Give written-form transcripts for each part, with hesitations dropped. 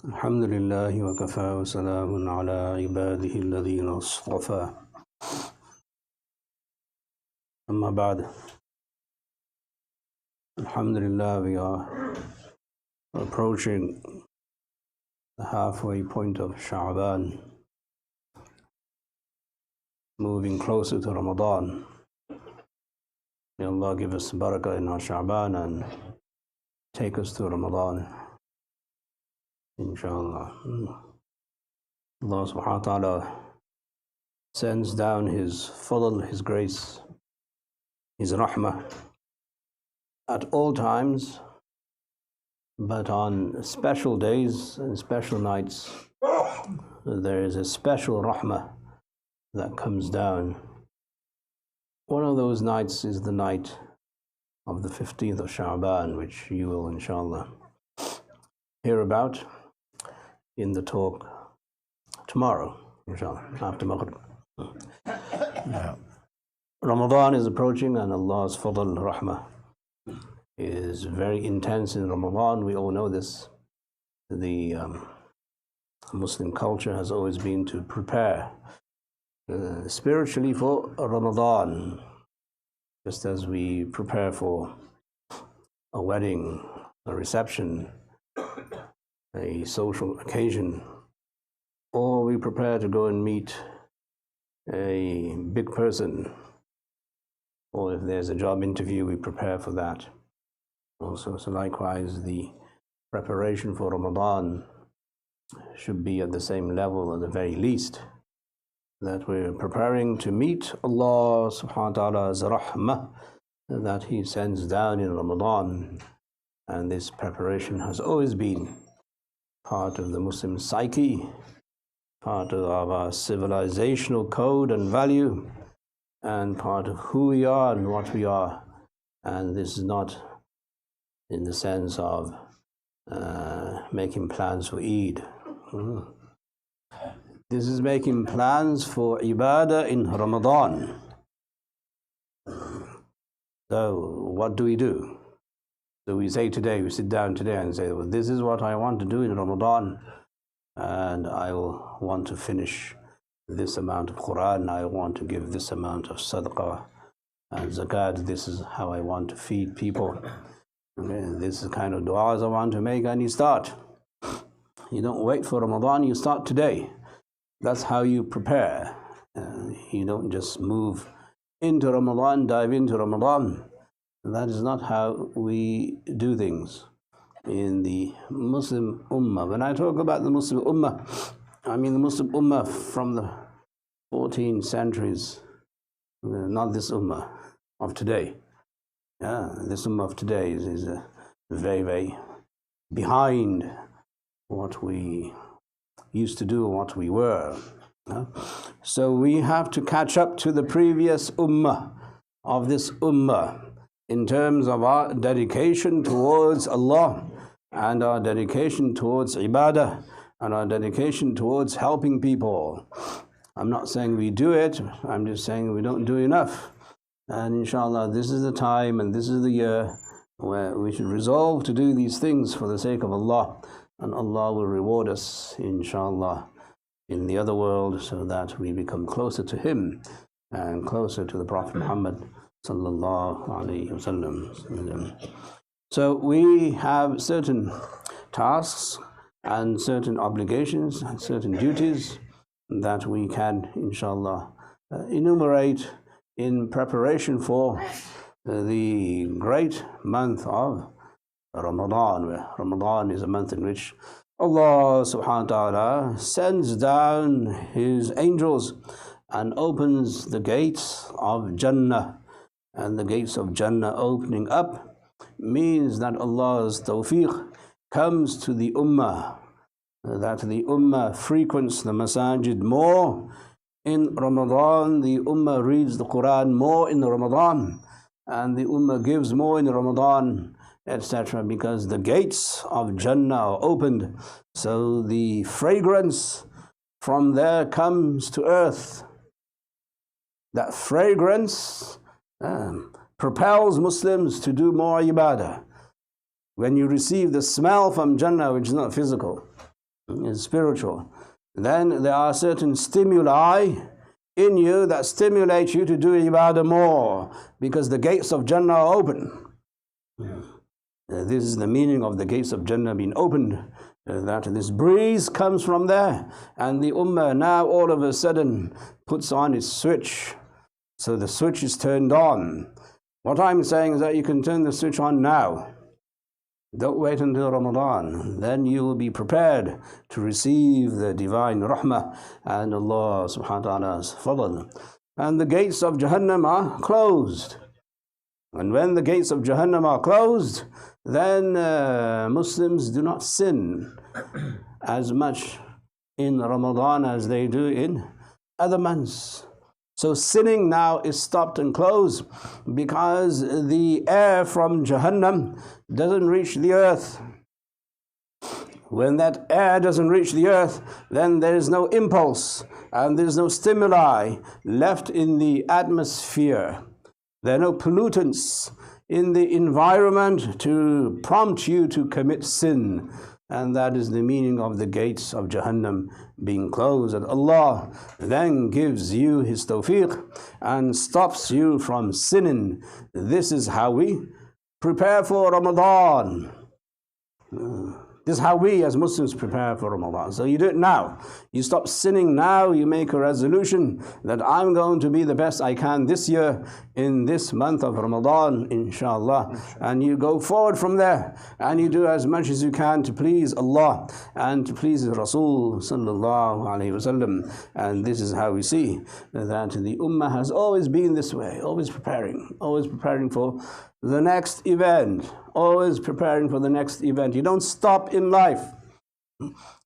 الحمد لله وكفى وسلام على عباده الذين اصطفى أما بعد. Alhamdulillah, we are approaching the halfway point of Sha'ban, moving closer to Ramadan. May Allah give us barakah in our Sha'ban and take us to Ramadan, inshallah. Allah subhanahu wa ta'ala sends down His fadl, His grace, His rahmah at all times, but on special days and special nights there is a special rahmah that comes down. One of those nights is the night of the 15th of Sha'ban, which you will inshallah hear about in the talk tomorrow, inshallah, after Maghrib. Ramadan is approaching, and Allah's fadl, rahmah, is very intense in Ramadan. We all know this. The Muslim culture has always been to prepare spiritually for Ramadan, just as we prepare for a wedding, a reception, a social occasion, or we prepare to go and meet a big person, or if there's a job interview, we prepare for that. Also, so likewise, the preparation for Ramadan should be at the same level, at the very least, that we're preparing to meet Allah subhanahu wa ta'ala's rahmah that He sends down in Ramadan. And this preparation has always been part of the Muslim psyche, part of our civilizational code and value, and part of who we are and what we are. And this is not in the sense of making plans for Eid. This is making plans for Ibādah in Ramadan. So what do? So we say today, we sit down today and say, well, this is what I want to do in Ramadan, and I will want to finish this amount of Quran, I want to give this amount of sadaqah and zakat, this is how I want to feed people, this is the kind of du'as I want to make, and you start. You don't wait for Ramadan, you start today. That's how you prepare. You don't just move into Ramadan, dive into Ramadan. That is not how we do things in the Muslim Ummah. When I talk about the Muslim Ummah, I mean the Muslim Ummah from the 14 centuries, not this Ummah of today. This Ummah of today is very, very behind what we used to do and what we were. So we have to catch up to the previous Ummah of this Ummah in terms of our dedication towards Allah and our dedication towards Ibādah and our dedication towards helping people. I'm not saying we do it, I'm just saying we don't do enough. And inshallah, this is the time and this is the year where we should resolve to do these things for the sake of Allah, and Allah will reward us, inshallah, in the other world, so that we become closer to Him and closer to the Prophet Muhammad sallallahu alaihi wasallam. So we have certain tasks and certain obligations and certain duties that we can, inshallah, enumerate in preparation for the great month of Ramadan. Ramadan is a month in which Allah subhanahu wa ta'ala sends down His angels and opens the gates of Jannah. And the gates of Jannah opening up means that Allah's tawfiq comes to the Ummah, that the Ummah frequents the masajid more in Ramadan, the Ummah reads the Quran more in Ramadan, and the Ummah gives more in Ramadan, etc., because the gates of Jannah are opened. So the fragrance from there comes to earth. That fragrance propels Muslims to do more Ibādah. When you receive the smell from Jannah, which is not physical, is spiritual. Then there are certain stimuli in you that stimulate you to do ibadah more, because the gates of Jannah are open. This is the meaning of the gates of Jannah being opened, that this breeze comes from there, and the ummah now all of a sudden puts on its switch. So the switch is turned on. What I'm saying is that you can turn the switch on now. Don't wait until Ramadan. Then you will be prepared to receive the divine rahmah and Allah subhanahu wa ta'ala's fadl. And the gates of Jahannam are closed. And when the gates of Jahannam are closed, then Muslims do not sin as much in Ramadan as they do in other months. So sinning now is stopped and closed because the air from Jahannam doesn't reach the earth. When that air doesn't reach the earth, then there is no impulse and there is no stimuli left in the atmosphere. There are no pollutants in the environment to prompt you to commit sin. And that is the meaning of the gates of Jahannam being closed. And Allah then gives you His tawfiq and stops you from sinning. This is how we prepare for Ramadan. This is how we as Muslims prepare for Ramadan. So you do it now. You stop sinning now. You make a resolution that I'm going to be the best I can this year in this month of Ramadan, inshallah. And you go forward from there. And you do as much as you can to please Allah and to please Rasul sallallahu alayhi wasallam. And this is how we see that the ummah has always been this way, always preparing for the next event, always preparing for the next event. You don't stop in life.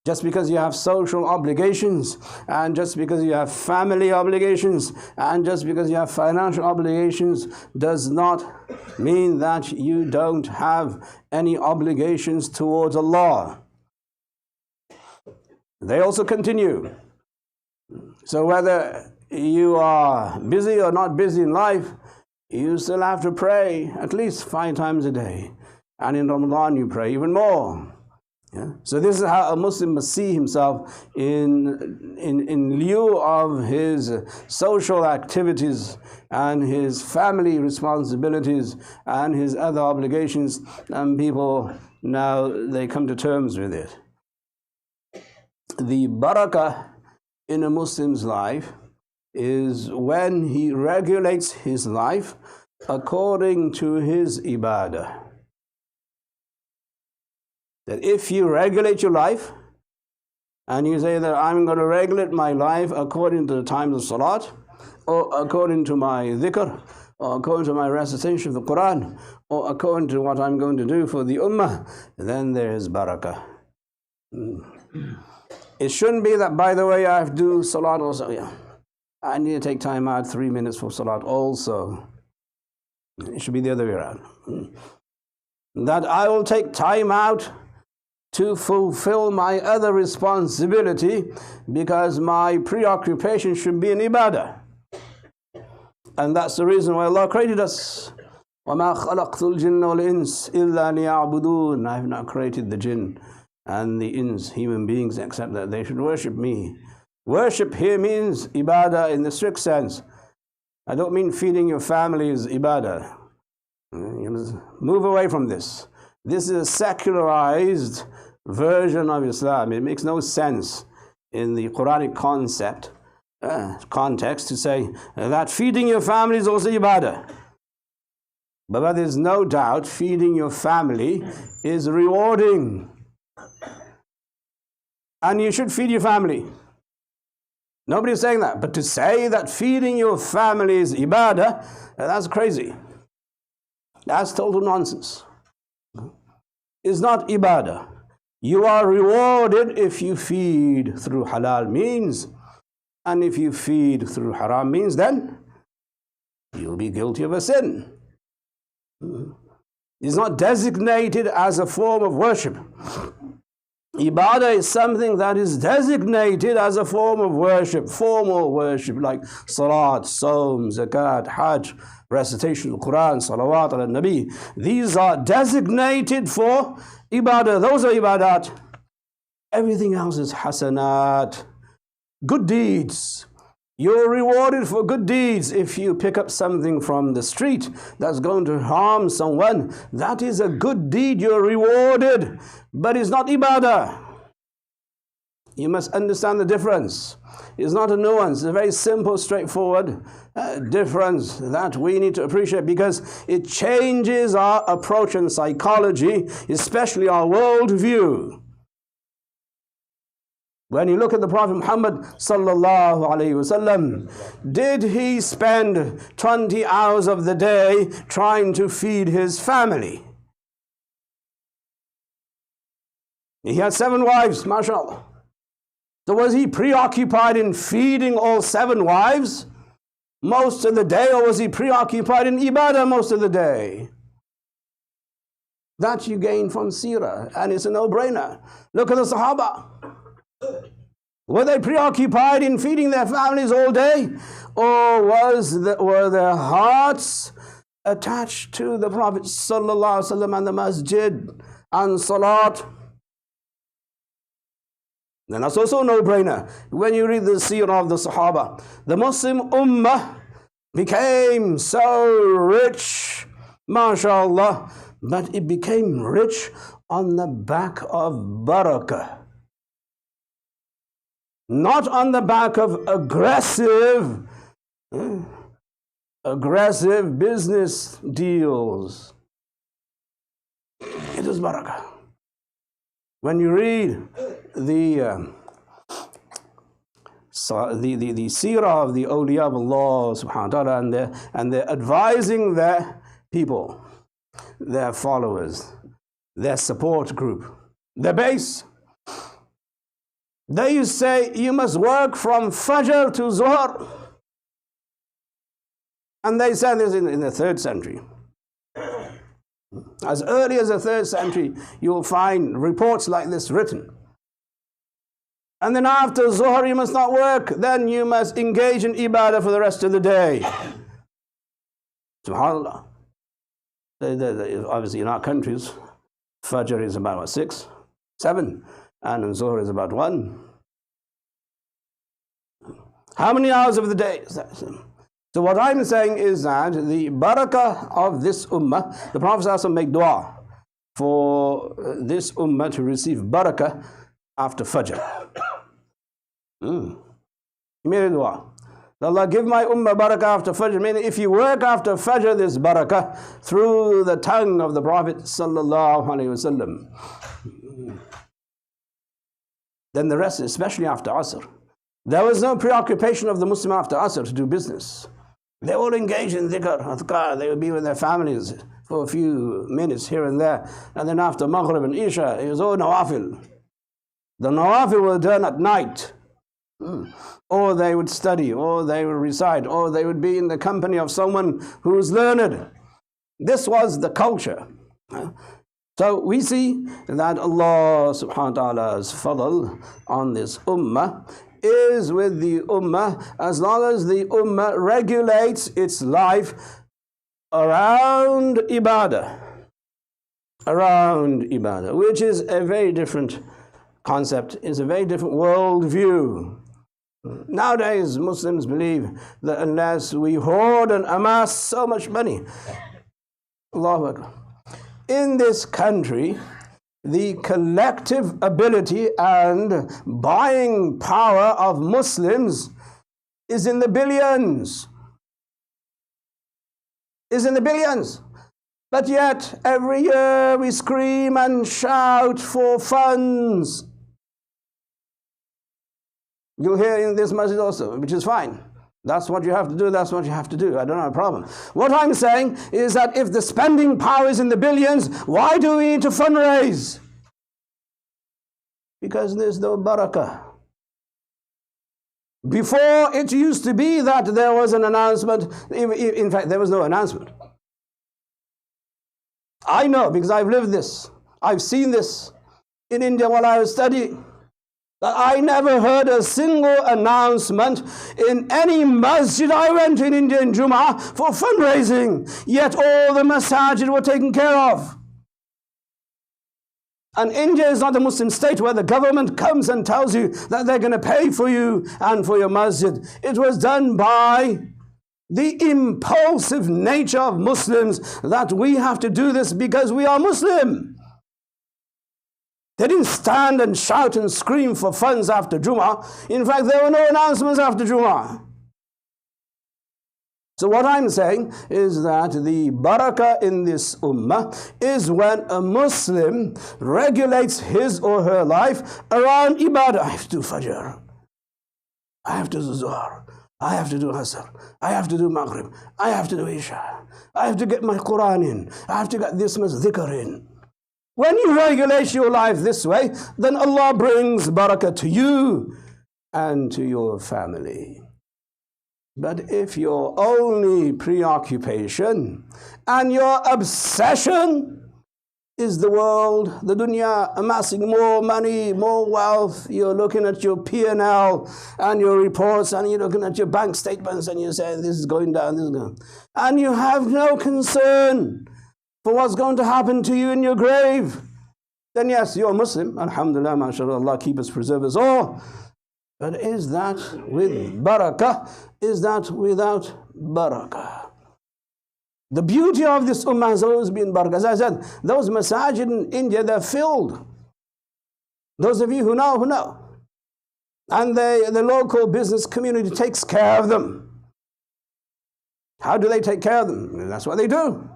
Just because you have social obligations, and just because you have family obligations, and just because you have financial obligations does not mean that you don't have any obligations towards Allah. They also continue. So whether you are busy or not busy in life, you still have to pray at least 5 times a day. And in Ramadan you pray even more. Yeah? So this is how a Muslim must see himself in lieu of his social activities and his family responsibilities and his other obligations. And people now, they come to terms with it. The barakah in a Muslim's life is when he regulates his life according to his Ibādah. That if you regulate your life and you say that I'm going to regulate my life according to the times of salat, or according to my dhikr, or according to my recitation of the Quran, or according to what I'm going to do for the ummah, then there is barakah. It shouldn't be that, by the way, I have to do salat also. Yeah, I need to take time out 3 minutes for salat also. It should be the other way around. That I will take time out to fulfill my other responsibility because my preoccupation should be in Ibādah. And that's the reason why Allah created us. وَمَا خَلَقْتُ الْجِنَّ وَالْإِنسِ إِلَّا لِيَعْبُدُونَ I have not created the jinn and the ins, human beings, except that they should worship me. Worship here means Ibādah in the strict sense. I don't mean feeding your family is Ibādah. You must move away from this. This is a secularized version of Islam. It makes no sense in the Quranic context to say that feeding your family is also Ibādah. But there's no doubt feeding your family is rewarding. And you should feed your family. Nobody's saying that. But to say that feeding your family is Ibādah, that's crazy. That's total nonsense. It's not Ibādah. You are rewarded if you feed through halal means. And if you feed through haram means, then you'll be guilty of a sin. It's not designated as a form of worship. Ibādah is something that is designated as a form of worship, formal worship, like salat, saum, zakat, hajj, recitation of the Quran, salawat ala nabi. These are designated for Ibādah. Those are ibadat. Everything else is hasanat, good deeds. You're rewarded for good deeds. If you pick up something from the street that's going to harm someone, that is a good deed, you're rewarded, but it's not ibadah. You must understand the difference. It's not a nuance, it's a very simple, straightforward difference that we need to appreciate, because it changes our approach and psychology, especially our worldview. When you look at the Prophet Muhammad sallallahu alaihi wasallam, did he spend 20 hours of the day trying to feed his family? He had 7 wives, mashallah. So was he preoccupied in feeding all 7 wives most of the day, or was he preoccupied in ibadah most of the day? That you gain from seerah, and it's a no-brainer. Look at the Sahaba. Were they preoccupied in feeding their families all day, or were their hearts attached to the Prophet sallallahu alaihi wasallam and the masjid and salat? Then that's also a no-brainer. When you read the seerah of the Sahaba, the Muslim ummah became so rich, mashallah, but it became rich on the back of barakah. Not on the back of aggressive business deals. It is barakah. When you read the seerah of the awliya of Allah subhanahu wa ta'ala, and they're advising their people, their followers, their support group, their base, they say you must work from Fajr to Zuhr. And they said this in the 3rd century. As early as the 3rd century, you will find reports like this written. And then after Zuhr, you must not work. Then you must engage in ibadah for the rest of the day. SubhanAllah. Obviously, in our countries, Fajr is about 6, 7. And Zuhr is about 1. How many hours of the day is that? So what I'm saying is that the barakah of this ummah, the Prophet ﷺ made dua for this ummah to receive barakah after Fajr. He made a dua. Allah, give my ummah barakah after Fajr. Meaning, if you work after Fajr, there's barakah through the tongue of the Prophet sallallahu alaihi wasallam. Then the rest, especially after Asr. There was no preoccupation of the Muslim after Asr to do business. They all engaged in dhikr, adhkar. They would be with their families for a few minutes here and there. And then after Maghrib and Isha, it was all nawafil. The nawafil were done at night. Or they would study, or they would recite, or they would be in the company of someone who was learned. This was the culture. So we see that Allah subhanahu wa ta'ala's fadl on this ummah is with the ummah as long as the ummah regulates its life around Ibādah. Around Ibādah, which is a very different concept, is a very different worldview. Nowadays, Muslims believe that unless we hoard and amass so much money, Allahu Akbar, in this country, the collective ability and buying power of Muslims is in the billions. Is in the billions. But yet, every year we scream and shout for funds. You'll hear in this masjid also, which is fine. That's what you have to do, that's what you have to do. I don't have a problem. What I'm saying is that if the spending power is in the billions, why do we need to fundraise? Because there's no barakah. Before, it used to be that there was an announcement. In fact, there was no announcement. I know, because I've lived this. I've seen this in India while I was studying. I never heard a single announcement in any masjid I went in India in Jummah for fundraising. Yet all the masajid were taken care of. And India is not a Muslim state where the government comes and tells you that they're going to pay for you and for your masjid. It was done by the impulsive nature of Muslims that we have to do this because we are Muslim. They didn't stand and shout and scream for funds after Jummah. In fact, there were no announcements after Jummah. So what I'm saying is that the barakah in this ummah is when a Muslim regulates his or her life around Ibādah. I have to do Fajr. I have to do Zuhr. I have to do Asr. I have to do Maghrib. I have to do Isha. I have to get my Quran in. I have to get this much dhikr in. When you regulate your life this way, then Allah brings barakah to you and to your family. But if your only preoccupation and your obsession is the world, the dunya, amassing more money, more wealth, you're looking at your P&L and your reports and you're looking at your bank statements and you're saying this is going down, this is going down. And you have no concern for what's going to happen to you in your grave, then yes, you're a Muslim. Alhamdulillah, mashallah, Allah keep us, preserve us all. But is that with barakah? Is that without barakah? The beauty of this ummah has always been barakah. As I said, those masajid in India, they're filled. Those of you who know, know. And the local business community takes care of them. How do they take care of them? That's what they do.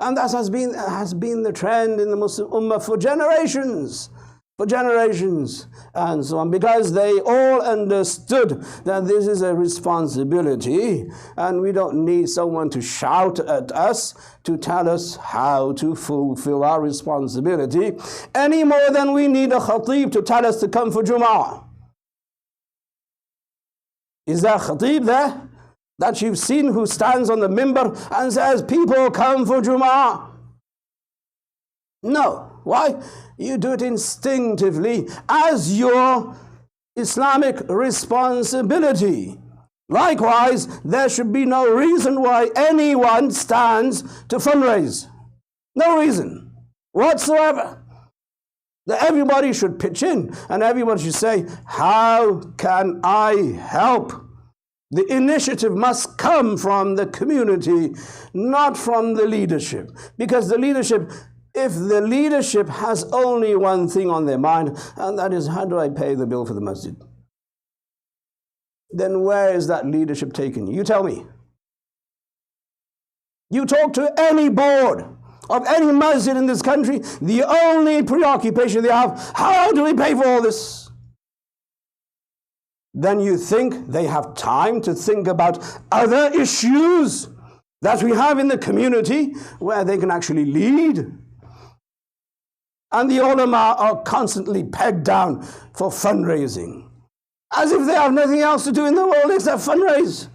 And that has been the trend in the Muslim Ummah for generations. And so on, because they all understood that this is a responsibility and we don't need someone to shout at us to tell us how to fulfill our responsibility any more than we need a khatib to tell us to come for Jum'ah. Is there a khatib there that you've seen who stands on the mimbar and says, people come for Jum'ah? No. Why? You do it instinctively as your Islamic responsibility. Likewise, there should be no reason why anyone stands to fundraise. No reason whatsoever. That everybody should pitch in and everybody should say, how can I help? The initiative must come from the community, not from the leadership. Because the leadership, if the leadership has only one thing on their mind, and that is, how do I pay the bill for the masjid? Then where is that leadership taken? You tell me. You talk to any board of any masjid in this country, the only preoccupation they have, how do we pay for all this? Then you think they have time to think about other issues that we have in the community where they can actually lead. And the ulama are constantly pegged down for fundraising, as if they have nothing else to do in the world except fundraise.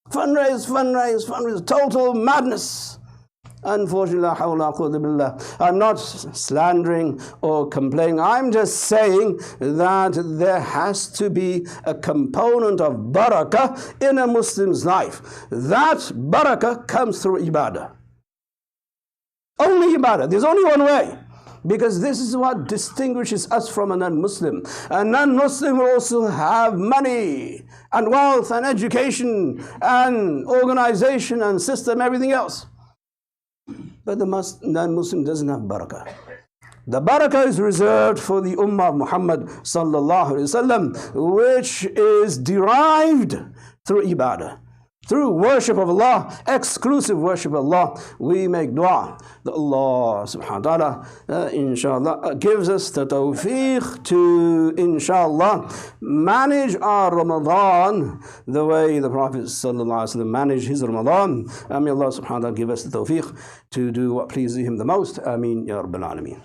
Fundraise, total madness. Unfortunately, I'm not slandering or complaining. I'm just saying that there has to be a component of barakah in a Muslim's life. That barakah comes through Ibādah. Only Ibādah. There's only one way. Because this is what distinguishes us from a non-Muslim. A non-Muslim will also have money and wealth and education and organization and system, everything else. But the non-Muslim doesn't have barakah. The barakah is reserved for the Ummah of Muhammad sallallahu alaihi wasallam, which is derived through Ibādah. Through worship of Allah, exclusive worship of Allah, we make dua that Allah subhanahu wa ta'ala, inshallah, gives us the tawfiq to, inshallah, manage our Ramadan the way the Prophet sallallahu alaihi wasallam managed his Ramadan. May Allah subhanahu wa ta'ala give us the tawfiq to do what pleases him the most. Ameen ya Rabbil Alameen.